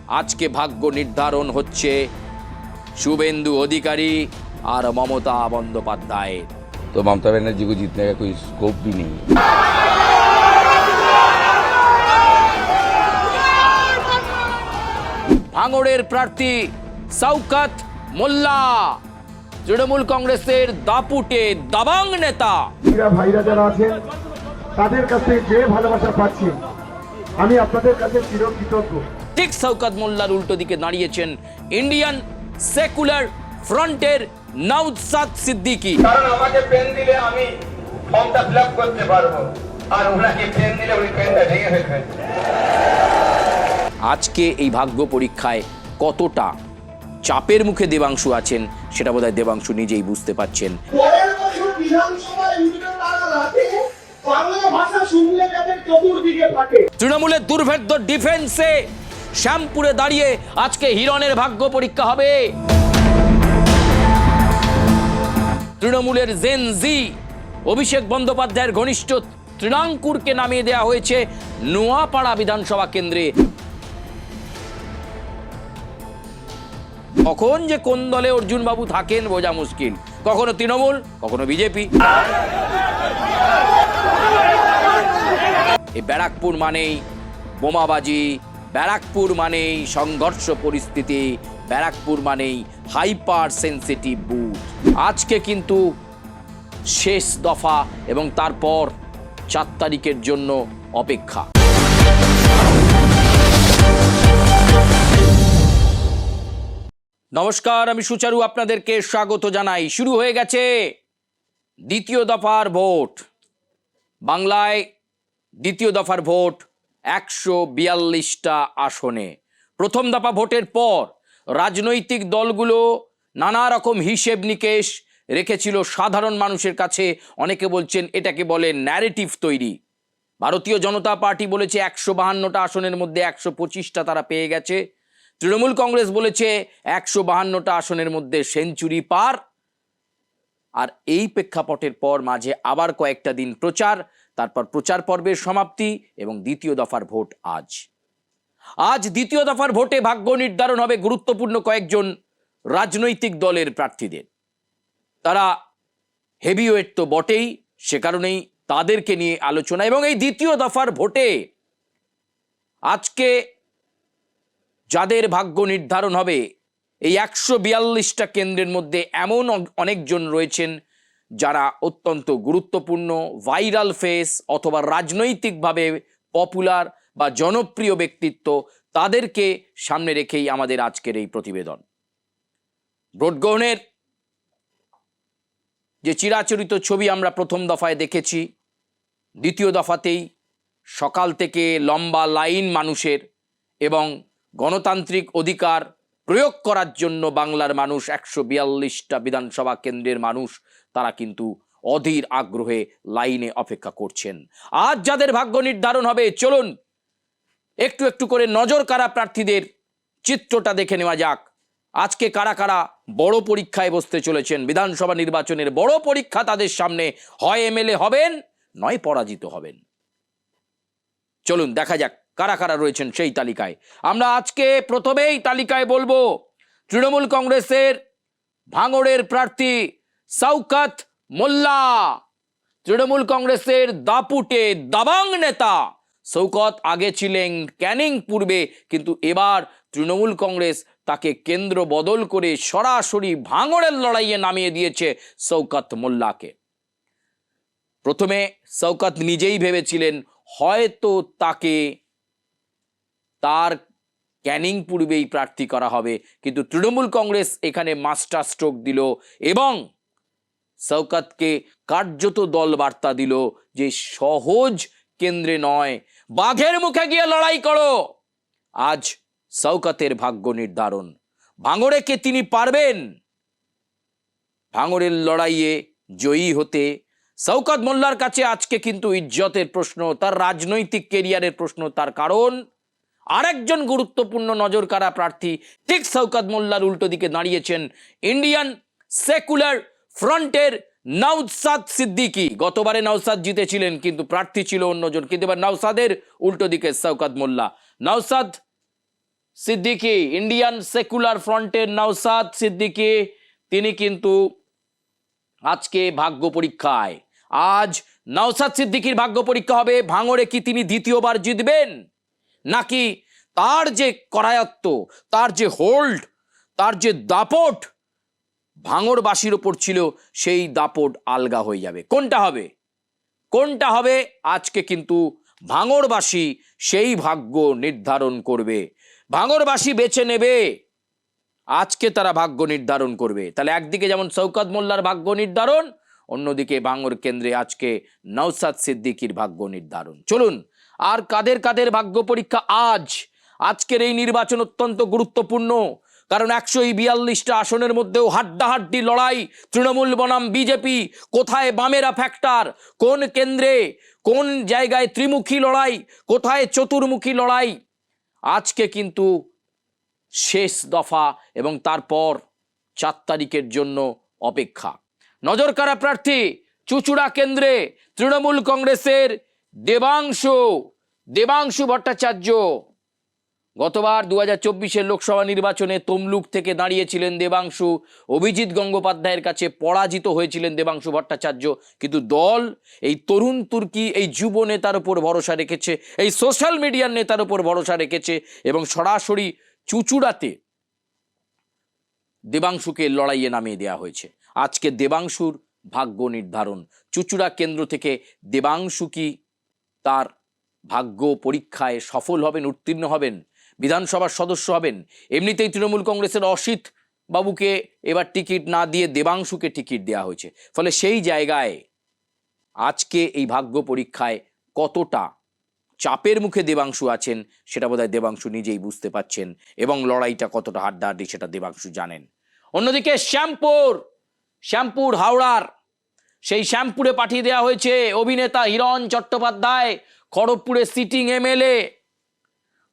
আজকে ভাগ্য নির্ধারণ হচ্ছে शुभेंदु अधिकारी और ममता बंदोपाध्याय। तो ममता बनर्जी को जीतने का कोई स्कोप भी नहीं है। भांगड़ेर प्रार्थी शौकत मोल्ला तृणमूल कांग्रेसेर दापुटे दाबांग नेता। ভাইরা যারা আছেন তাদের কাছে যে ভালোবাসা পাচ্ছি আমি আপনাদের কাছে চিরকৃতজ্ঞ। ঠিক শৌকত মোল্লার উল্টো দিকে দাঁড়িয়েছেন ইন্ডিয়ান সেকুলার ফ্রন্টের নওশাদ সিদ্দিকী। কারণ আমাকে পেন দিলে আমি ফর্মটা ফিলআপ করতে পারবো, আর ওনাকে পেন দিলে উনি পেনটা ভেঙে ফেলবেন। আজকে এই ভাগ্য পরীক্ষায় কতটা চাপের মুখে দেবাংশু আছেন সেটা বোধহয় দেবাংশু নিজেই বুঝতে পারছেন। পরের বছর বিধানসভায় উঠবে তারা রাতে বাংলা ভাষা শুনলে যাদের চতুর্দিকে ফাটে। তৃণমূলের দুর্ভেদ্য ডিফেন্সে শ্যামপুরে দাঁড়িয়ে আজকে হিরণের ভাগ্য পরীক্ষা হবে। তৃণমূলের জেন জি অভিষেক বন্দ্যোপাধ্যায়ের ঘনিষ্ঠ তৃণাঙ্কুরকে নামিয়ে দেওয়া হয়েছে নোয়াপাড়া বিধানসভা কেন্দ্রে। কখন যে কোন দলে অর্জুন বাবু থাকেন বোঝা মুশকিল, কখনো তৃণমূল কখনো বিজেপি। এই ব্যারাকপুর মানেই বোমাবাজি, ব্যারাকপুর মানেই সংঘর্ষ পরিস্থিতি, ব্যারাকপুর মানেই হাইপার সেন্সিটিভ বুথ। আজকে কিন্তু শেষ দফা এবং তারপর 4 তারিখের জন্য অপেক্ষা। নমস্কার, আমি সুচারু, আপনাদেরকে স্বাগত জানাই। শুরু হয়ে গেছে দ্বিতীয় দফার ভোট। বাংলায় দ্বিতীয় দফার ভোট 142টা আসনে। প্রথম দফা ভোটের পর রাজনৈতিক দলগুলো নানা রকম হিসেব নিকেশ রেখেছিল সাধারণ মানুষের কাছে। অনেকে বলছেন এটাকে বলে ন্যারেটিভ তৈরি। ভারতীয় জনতা পার্টি বলেছে 152টা আসনের মধ্যে 125টা তারা পেয়ে গেছে। তৃণমূল কংগ্রেস বলেছে 152টা আসনের মধ্যে সেঞ্চুরি পার। আর এই প্রেক্ষাপটের পর মাঝে আবার কয়েকটা দিন প্রচার, তারপর প্রচার পর্বের সমাপ্তি এবং দ্বিতীয় দফার ভোট আজ দ্বিতীয় দফার ভোটে ভাগ্য নির্ধারণ হবে গুরুত্বপূর্ণ কয়েকজন রাজনৈতিক দলের প্রার্থীদের। তারা হেভিওয়েট তো বটেই, সে কারণেই তাদেরকে নিয়ে আলোচনা। এবং এই দ্বিতীয় দফার ভোটে আজকে যাদের ভাগ্য নির্ধারণ হবে, এই 142টা কেন্দ্রের মধ্যে এমন অনেকজন রয়েছেন যারা অত্যন্ত গুরুত্বপূর্ণ, ভাইরাল ফেস অথবা রাজনৈতিকভাবে পপুলার বা জনপ্রিয় ব্যক্তিত্ব। তাদেরকে সামনে রেখেই আমাদের আজকের এই প্রতিবেদন। ভোট গ্রহণের যে চিরাচরিত ছবি আমরা প্রথম দফায় দেখেছি, দ্বিতীয় দফাতেই সকাল থেকে লম্বা লাইন মানুষের এবং গণতান্ত্রিক অধিকার প্রয়োগ করার জন্য বাংলার মানুষ 142টা বিধানসভা কেন্দ্রের মানুষ তারা কিন্তু অধীর আগ্রহে লাইনে অপেক্ষা করছেন। আজ যাদের ভাগ্য নির্ধারণ হবে, চলুন একটু একটু করে নজর কাড়া প্রার্থীদের চিত্রটা দেখে নেওয়া যাক। আজকে কারা কারা বড় পরীক্ষায় বসতে চলেছেন। বিধানসভা নির্বাচনের বড় পরীক্ষা তাদের সামনে, হয় এমএলএ হবেন নয় পরাজিত হবেন। চলুন দেখা যাক কারা কারা রয়েছেন সেই তালিকায়। আমরা আজকে প্রথমেই তালিকায় বলবো তৃণমূল কংগ্রেসের ভাঙড়ের প্রার্থী শৌকত মোল্লা। তৃণমূল কংগ্রেসের দাপুটে দাবাং নেতা শৌকত আগে ছিলেন ক্যানিং পূর্বে, কিন্তু এবার তৃণমূল কংগ্রেস তাকে কেন্দ্র বদল করে সরাসরি ভাঙড়ের লড়াইয়ে নামিয়ে দিয়েছে শৌকত মোল্লাকে। প্রথমে শৌকত নিজেই ভেবেছিলেন হয়তো তাকে তার ক্যানিং পূর্বেই প্রার্থী করা হবে, কিন্তু তৃণমূল কংগ্রেস এখানে মাস্টার স্ট্রোক দিল এবং শৌকতকে কার্যত দল বার্তা দিল যে সহজ কেন্দ্রে নয়, বাঘের মুখে গিয়ে লড়াই করো। আজ শৌকতের ভাগ্য নির্ধারণ। ভাঙড়ে কে তিনি পারবেন ভাঙড়ের লড়াইয়ে জয়ী হতে? শৌকত মোল্লার কাছে আজকে কিন্তু ইজ্জতের প্রশ্ন, তার রাজনৈতিক কেরিয়ারের প্রশ্ন। তার কারণ আরেকজন গুরুত্বপূর্ণ নজর কাড়া প্রার্থী ঠিক শৌকত মোল্লার উল্টো দিকে দাঁড়িয়েছেন ইন্ডিয়ান সেকুলার ফ্রন্টের নওশাদ সিদ্দিকী। গতবারে নওশাদ জিতেছিলেন কিন্তু প্রার্থী ছিল অন্যজন, কিন্তু এবার নওশাদের উল্টো দিকে শৌকত মোল্লা। নওশাদ সিদ্দিকী, ইন্ডিয়ান সেকুলার ফ্রন্টের নওশাদ সিদ্দিকী, তিনি কিন্তু আজকে ভাগ্য পরীক্ষায়। আজ নওশাদ সিদ্দিকীর ভাগ্য পরীক্ষা হবে, ভাঙড়ে কি তিনি দ্বিতীয়বার জিতবেন, নাকি তার যে করায়ত্ত, তার যে হোল্ড, তার যে দাপট ভাঙড়বাসীর ওপর ছিল, সেই দাপট আলগা হয়ে যাবে। কোনটা হবে, কোনটা হবে, আজকে কিন্তু ভাঙড়বাসী সেই ভাগ্য নির্ধারণ করবে। ভাঙড়বাসী বেছে নেবে, আজকে তারা ভাগ্য নির্ধারণ করবে। তাহলে একদিকে যেমন শওকত মোল্লার ভাগ্য নির্ধারণ, অন্যদিকে ভাঙড় কেন্দ্রে আজকে নওশাদ সিদ্দিকীর ভাগ্য নির্ধারণ। চলুন, আর কাদের কাদের ভাগ্য পরীক্ষা আজ। আজকের এই নির্বাচন অত্যন্ত গুরুত্বপূর্ণ, কারণ 142টা আসনের মধ্যেও হাড্ডাহাড্ডি লড়াই, তৃণমূল বনাম বিজেপি, কোথায় বামেরা ফ্যাক্টর, কোন কেন্দ্রে কোন জায়গায় ত্রিমুখী লড়াই, কোথায় চতুর্মুখী লড়াই। আজকে কিন্তু শেষ দফা এবং তারপর 4 তারিখের জন্য অপেক্ষা। নজর কাড়া প্রার্থী চুচুড়া কেন্দ্রে তৃণমূল কংগ্রেসের দেবাংশু ভট্টাচার্য। গতবার 2024-এর লোকসভা নির্বাচনে তমলুক থেকে দাঁড়িয়েছিলেন দেবাংশু, অভিজিৎ গঙ্গোপাধ্যায়ের কাছে পরাজিত হয়েছিলেন দেবাংশু ভট্টাচার্য। কিন্তু দল এই তরুণ তুর্কি, এই যুব নেতার উপর ভরসা রেখেছে, এই সোশ্যাল মিডিয়ার নেতার উপর ভরসা রেখেছে এবং সরাসরি চুচুড়াতে দেবাংশুকে লড়াইয়ে নামিয়ে দেওয়া হয়েছে। আজকে দেবাংশুর ভাগ্য নির্ধারণ। চুচুড়া কেন্দ্র থেকে দেবাংশু কি তার ভাগ্য পরীক্ষায় সফল হবেন, উত্তীর্ণ হবেন, বিধানসভার সদস্য হবেন? এমনিতেই তৃণমূল কংগ্রেসের অসিত বাবুকে এবার টিকিট না দিয়ে দেবাংশুকে টিকিট দেওয়া হয়েছে। ফলে সেই জায়গায় আজকে এই ভাগ্য পরীক্ষায় কতটা চাপের মুখে দেবাংশু আছেন সেটা বোধহয় দেবাংশু নিজেই বুঝতে পাচ্ছেন, এবং লড়াইটা কতটা হাড্ডাহাড্ডি সেটা দেবাংশু জানেন। অন্যদিকে শ্যামপুর হাওড়ার সেই শ্যামপুরে পাঠিয়ে দেওয়া হয়েছে অভিনেতা হিরণ চট্টোপাধ্যায়, খড়গপুরে সিটিং এমএলএ,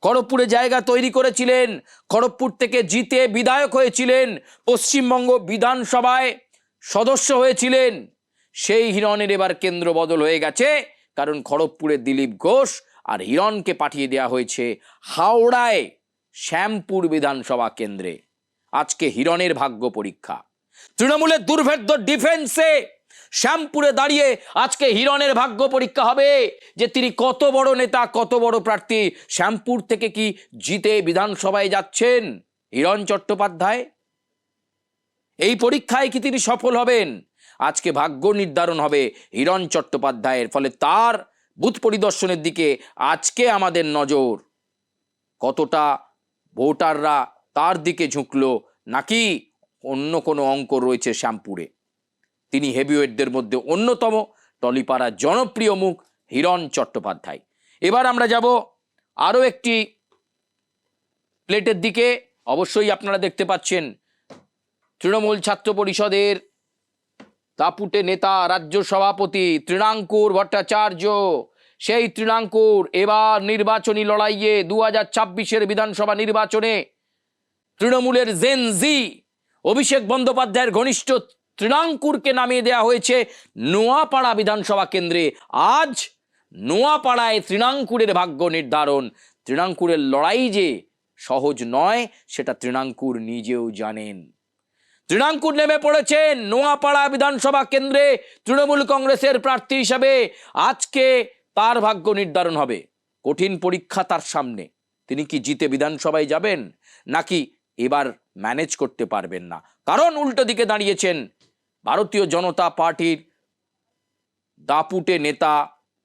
খড়গপুরে জায়গা তৈরি করেছিলেন, খড়গপুর থেকে জিতে বিধায়ক হয়েছিলেন, পশ্চিমবঙ্গ বিধানসভায় সদস্য হয়েছিলেন। সেই হিরণের এবার কেন্দ্র বদল হয়ে গেছে, কারণ খড়গপুরে দিলীপ ঘোষ আর হিরণকে পাঠিয়ে দেওয়া হয়েছে হাওড়ায় শ্যামপুর বিধানসভা কেন্দ্রে। আজকে হিরণের ভাগ্য পরীক্ষা। তৃণমূলের দুর্ভেদ্য ডিফেন্সে শ্যামপুরে দাঁড়িয়ে আজকে হিরণের ভাগ্য পরীক্ষা হবে যে তিনি কত বড় নেতা, কত বড় প্রার্থী। শ্যামপুর থেকে কি জিতে বিধানসভায় যাচ্ছেন হিরণ চট্টোপাধ্যায়? এই পরীক্ষায় কি তিনি সফল হবেন? আজকে ভাগ্য নির্ধারণ হবে হিরণ চট্টোপাধ্যায়ের। ফলে তার বুথ পরিদর্শনের দিকে আজকে আমাদের নজর। কতটা ভোটাররা তার দিকে ঝুঁকলো, নাকি অন্য কোনো অঙ্ক রয়েছে শ্যামপুরে? তিনি হেভিওয়েটদের মধ্যে অন্যতম, টলিপাড়ার জনপ্রিয় মুখ হিরণ চট্টোপাধ্যায়। এবার আমরা যাব আরও একটি প্লেটের দিকে। অবশ্যই আপনারা দেখতে পাচ্ছেন তৃণমূল ছাত্র পরিষদের দাপুটে নেতা, রাজ্য সভাপতি তৃণাঙ্কুর ভট্টাচার্য। সেই তৃণাঙ্কুর এবার নির্বাচনী লড়াইয়ে 2026-এর বিধানসভা নির্বাচনে তৃণমূলের জেনজি অভিষেক বন্দ্যোপাধ্যায়ের ঘনিষ্ঠ তৃণাঙ্কুরকে নামিয়ে দেওয়া হয়েছে নোয়াপাড়া বিধানসভা কেন্দ্রে। আজ নোয়াপাড়ায় তৃণাঙ্কুরের ভাগ্য নির্ধারণ। তৃণাঙ্কুরের লড়াই যে সহজ নয় সেটা তৃণাঙ্কুর নিজেও জানেন। তৃণাঙ্কুর নেমে পড়েছেন নোয়াপাড়া বিধানসভা কেন্দ্রে তৃণমূল কংগ্রেসের প্রার্থী হিসাবে। আজকে তার ভাগ্য নির্ধারণ হবে। কঠিন পরীক্ষা তার সামনে। তিনি কি জিতে বিধানসভায় যাবেন, নাকি এবার ম্যানেজ করতে পারবেন না? কারণ উল্টো দিকে দাঁড়িয়েছেন ভারতীয় জনতা পার্টির দাপুটে নেতা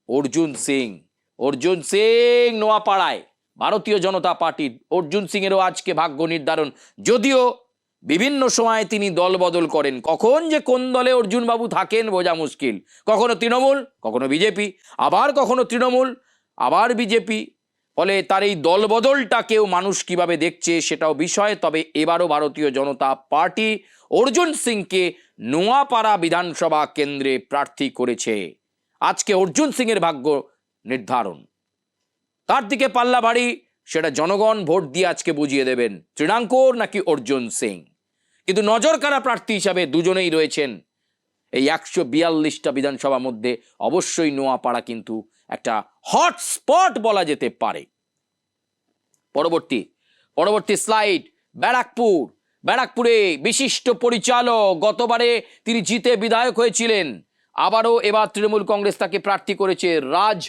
অর্জুন সিং নোয়াপাড়ায়। ভারতীয় জনতা পার্টির অর্জুন সিংয়েরও আজকে ভাগ্য নির্ধারণ। যদিও বিভিন্ন সময় তিনি দল বদল করেন, কখন যে কোন দলে অর্জুন বাবু থাকেন বোঝা মুশকিল। কখনো তৃণমূল, কখনো বিজেপি, আবার কখনো তৃণমূল, আবার বিজেপি। ফলে তার এই দল বদলটাকেও মানুষ কিভাবে দেখছে সেটাও বিষয়। তবে এবারও ভারতীয় জনতা পার্টি অর্জুন সিংকে নোয়াপাড়া বিধানসভা কেন্দ্রে প্রার্থী করেছে। আজকে অর্জুন সিংয়ের ভাগ্য নির্ধারণ। তার দিকে পাল্লা ভারী, সেটা জনগণ ভোট দিয়ে আজকে বুঝিয়ে দেবেন তৃণাঙ্কুর নাকি অর্জুন সিং। কিন্তু নজর কাড়া প্রার্থী হিসাবে দুজনেই রয়েছেন। এই 142টা বিধানসভা মধ্যে অবশ্যই নোয়াপাড়া কিন্তু একটা হটস্পট বলা যেতে পারে। পরবর্তী পরবর্তী স্লাইড, ব্যারাকপুরে বিশিষ্ট পরিচালক, গতবারে তিনি জিতে বিধায়ক হয়েছিলেন, আবারও এবার তৃণমূল কংগ্রেস তাকে প্রার্থী করেছে। রাজ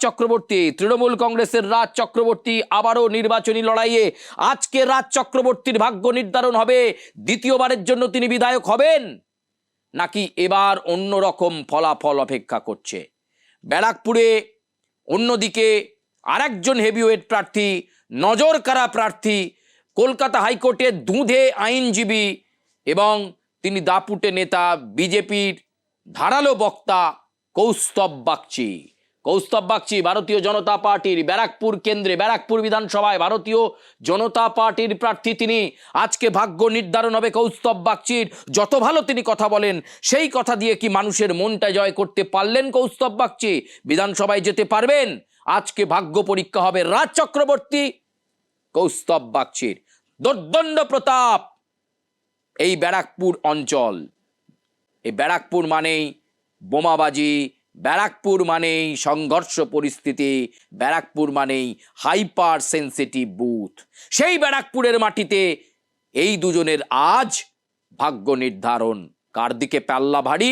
চক্রবর্তী, তৃণমূল কংগ্রেসের রাজ চক্রবর্তী আবারও নির্বাচনী লড়াইয়ে। আজকে রাজ চক্রবর্তীর ভাগ্য নির্ধারণ হবে, দ্বিতীয়বারের জন্য তিনি বিধায়ক হবেন নাকি এবার অন্যরকম ফলাফল অপেক্ষা করছে। ব্যারাকপুরে অন্যদিকে আরেকজন হেভিওয়েট প্রার্থী, নজর কাড়া প্রার্থী, কলকাতা হাইকোর্টের দুঁধে আইনজীবী এবং তিনি দাপুটে নেতা, বিজেপির ধারালো বক্তা কৌস্তব বাগচি ভারতীয় জনতা পার্টির ব্যারাকপুর বিধানসভায় ভারতীয় জনতা পার্টির প্রার্থী তিনি। আজকে ভাগ্য নির্ধারণ হবে কৌস্তব বাগচির। যত ভালো তিনি কথা বলেন, সেই কথা দিয়ে কি মানুষের মনটা জয় করতে পারলেন কৌস্তব বাগচি? বিধানসভায় যেতে পারবেন? আজকে ভাগ্য পরীক্ষা হবে রাজ চক্রবর্তী, কৌস্তব বাগচির। দোর্দণ্ড প্রতাপ এই ব্যারাকপুর অঞ্চল। এই ব্যারাকপুর মানেই বোমাবাজি, ব্যারাকপুর মানেই সংঘর্ষ পরিস্থিতি, ব্যারাকপুর মানেই হাইপার সেন্সিটিভ বুথ। সেই ব্যারাকপুরের মাটিতে এই দুজনের আজ ভাগ্য নির্ধারণ। কার দিকে পাল্লা ভারী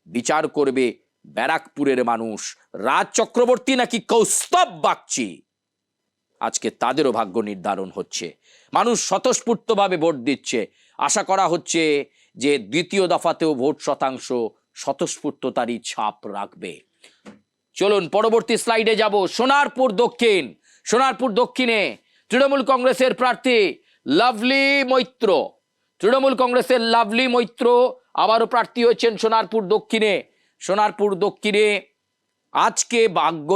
বিচার করবে ব্যারাকপুরের মানুষ। রাজ চক্রবর্তী নাকি কৌস্তব বাগচি, আজকে তাদেরও ভাগ্য নির্ধারণ হচ্ছে। মানুষ স্বতঃস্ফূর্তভাবে ভোট দিচ্ছে। আশা করা হচ্ছে যে দ্বিতীয় দফাতেও ভোট শতাংশ স্বতঃস্ফূর্ততারই ছাপ রাখবে। চলুন পরবর্তী স্লাইডে যাব। সোনারপুর দক্ষিণে তৃণমূল কংগ্রেসের প্রার্থী লাভলি মৈত্র আবারও প্রার্থী হয়েছেন সোনারপুর দক্ষিণে। আজকে ভাগ্য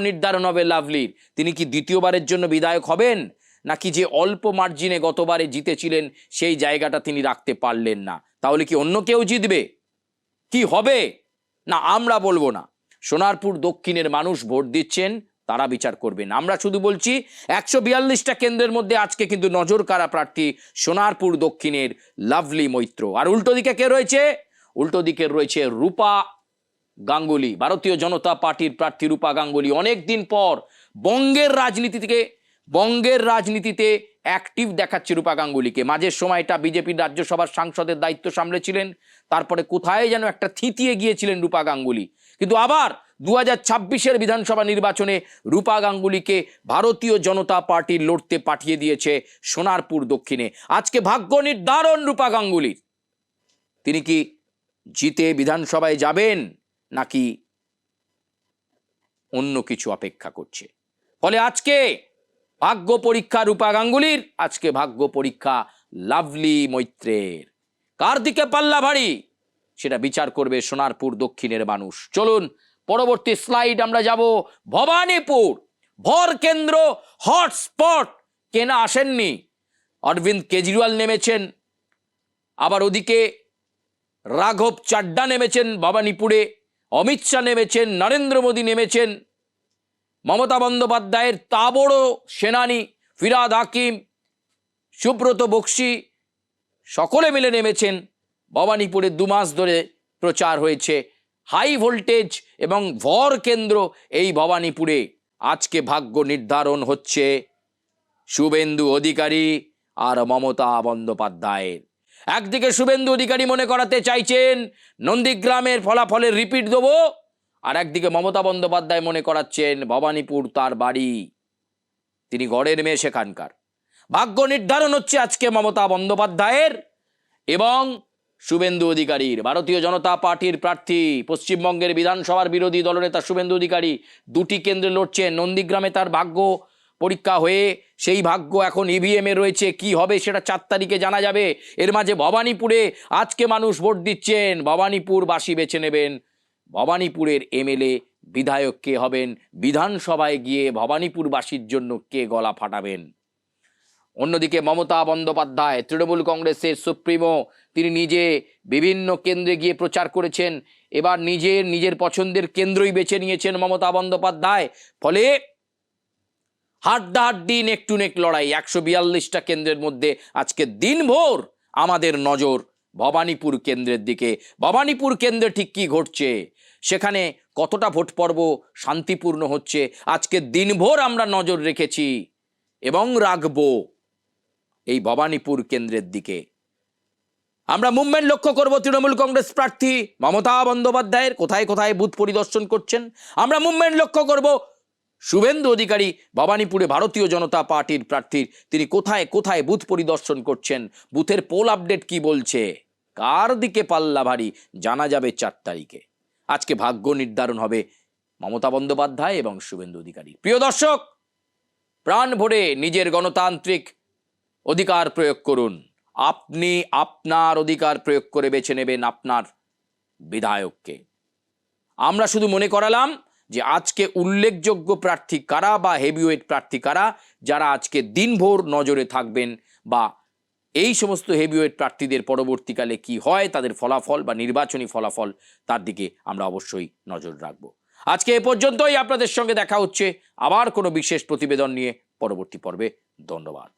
নির্ধারণ হবে লাভলির। তিনি কি দ্বিতীয়বারের জন্য বিধায়ক হবেন নাকি যে অল্প মার্জিনে গতবারে জিতেছিলেন সেই জায়গাটা তিনি রাখতে পারলেন না? তাহলে কি অন্য কেউ জিতবে? কি হবে? না, আমরা বলবো না। সোনারপুর দক্ষিণের মানুষ ভোট দিচ্ছেন, তারা বিচার করবেন। আমরা শুধু বলছি 142টা কেন্দ্রের মধ্যে আজকে কিন্তু নজর কাড়া প্রার্থী সোনারপুর দক্ষিণের লাভলি মৈত্র। আর উল্টো দিকে কে রয়েছে? উল্টো দিকে রয়েছে রূপা গাঙ্গুলি, ভারতীয় জনতা পার্টির প্রার্থী রূপা গাঙ্গুলি। অনেকদিন পর বঙ্গের রাজনীতিতে অ্যাক্টিভ দেখাচ্ছে রূপা গাঙ্গুলিকে। মাঝের সময়টা বিজেপির রাজ্যসভার সাংসদের দায়িত্ব সামলেছিলেন, তারপরে কোথায় যেন একটা থিতিয়ে গিয়েছিলেন রূপা গাঙ্গুলি। কিন্তু আবার 2026-এর বিধানসভা নির্বাচনে রূপা গাঙ্গুলিকে ভারতীয় জনতা পার্টি লড়তে পাঠিয়ে দিয়েছে সোনারপুর দক্ষিণে। আজকে ভাগ্য নির্ধারণ রূপা গাঙ্গুলির। তিনি কি জিতে বিধানসভায় যাবেন নাকি অন্য কিছু অপেক্ষা করছে? ফলে আজকে ভাগ্য পরীক্ষা রূপা গাঙ্গুলির, আজকে ভাগ্য পরীক্ষা লাভলি মৈত্রের। কার দিকে পাল্লা ভারী সেটা বিচার করবে সোনারপুর দক্ষিণের মানুষ। চলুন পরবর্তী স্লাইড আমরা যাব। ভবানীপুর ভর কেন্দ্র, হটস্পট। কেনা আসেননি, অরবিন্দ কেজরিওয়াল নেমেছেন, আবার ওদিকে রাঘব চাড্ডা নেমেছেন ভবানীপুরে, অমিত শাহ নেমেছেন, নরেন্দ্র মোদী নেমেছেন, মমতা বন্দ্যোপাধ্যায়ের তাবড় সেনানী ফিরহাদ হাকিম, সুব্রত বক্সি সকলে মিলে নেমেছেন ভবানীপুরে। 2 মাস ধরে প্রচার হয়েছে। হাই ভোল্টেজ এবং ভর কেন্দ্র এই ভবানীপুরে। আজকে ভাগ্য নির্ধারণ হচ্ছে শুভেন্দু অধিকারী আর মমতা বন্দ্যোপাধ্যায়ের। একদিকে শুভেন্দু অধিকারী মনে করাতে চাইছেন নন্দীগ্রামের ফলাফলের রিপিট দেবো, আর একদিকে মমতা বন্দ্যোপাধ্যায় মনে করাচ্ছেন ভবানীপুর তার বাড়ি, তিনি গড়ের মেয়ে সেখানকার। ভাগ্য নির্ধারণ হচ্ছে আজকে মমতা বন্দ্যোপাধ্যায়ের এবং শুভেন্দু অধিকারীর। ভারতীয় জনতা পার্টির প্রার্থী, পশ্চিমবঙ্গের বিধানসভার বিরোধী দলনেতা শুভেন্দু অধিকারী 2টি কেন্দ্রে লড়ছেন। নন্দীগ্রামে তার ভাগ্য পরীক্ষা হয়ে সেই ভাগ্য এখন ইভিএম এ রয়েছে। কি হবে সেটা 4 তারিখে জানা যাবে। এর মাঝে ভবানীপুরে আজকে মানুষ ভোট দিচ্ছেন। ভবানীপুরবাসী বেছে নেবেন ভবানীপুরের এমএলএ, বিধায়ক কে হবেন, বিধানসভায় গিয়ে ভবানীপুরবাসীর জন্য কে গলা ফাটাবেন। অন্যদিকে মমতা বন্দ্যোপাধ্যায় তৃণমূল কংগ্রেসের সুপ্রিমো, তিনি নিজে বিভিন্ন কেন্দ্রে গিয়ে প্রচার করেছেন। এবার নিজের পছন্দের কেন্দ্রই বেছে নিয়েছেন মমতা বন্দ্যোপাধ্যায়। ফলে হাড্ডাহাড্ডি নেক টু নেক লড়াই। 142টা কেন্দ্রের মধ্যে আজকে দিনভর আমাদের নজর ভবানীপুর কেন্দ্রের দিকে। ভবানীপুর কেন্দ্রে ঠিক কি ঘটছে, সেখানে কতটা ভোট পর্ব শান্তিপূর্ণ হচ্ছে আজকে দিনভর আমরা নজর রেখেছি এবং রাখব এই ভবানীপুর কেন্দ্রের দিকে। আমরা মুভমেন্ট লক্ষ্য করব তৃণমূল কংগ্রেস প্রার্থী মমতা বন্দ্যোপাধ্যায়ের কোথায় কোথায় বুথ পরিদর্শন করছেন। আমরা মুভমেন্ট লক্ষ্য করব শুভেন্দু অধিকারী ভবানীপুরে ভারতীয় জনতা পার্টির প্রার্থীর তিনি কোথায় কোথায় বুথ পরিদর্শন করছেন, বুথের পোল আপডেট কি বলছে, কার দিকে পাল্লা ভারী জানা যাবে 4 তারিখে। আজকে ভাগ্য নির্ধারণ হবে মমতা বন্দ্যোপাধ্যায় এবং শুভেন্দু অধিকারী। প্রিয় দর্শক, প্রাণ ভরে নিজের গণতান্ত্রিক অধিকার প্রয়োগ করুন। আপনি আপনার অধিকার প্রয়োগ করে বেছে নেবেন আপনার বিধায়ককে। আমরা শুধু মনে করালাম যে আজকে উল্লেখযোগ্য প্রার্থী কারা বা হেভিওয়েট প্রার্থী কারা, যারা আজকে দিনভর নজরে থাকবেন, বা এই সমস্ত হেভিওয়েট প্রার্থীদের পরবর্তীকালে কি হয় তাদের ফলাফল বা নির্বাচনী ফলাফল, তার দিকে আমরা অবশ্যই নজর রাখব। আজকে এ পর্যন্তই। আপনাদের সঙ্গে দেখা হচ্ছে আবার কোনো বিশেষ প্রতিবেদন নিয়ে পরবর্তী পর্বে। ধন্যবাদ।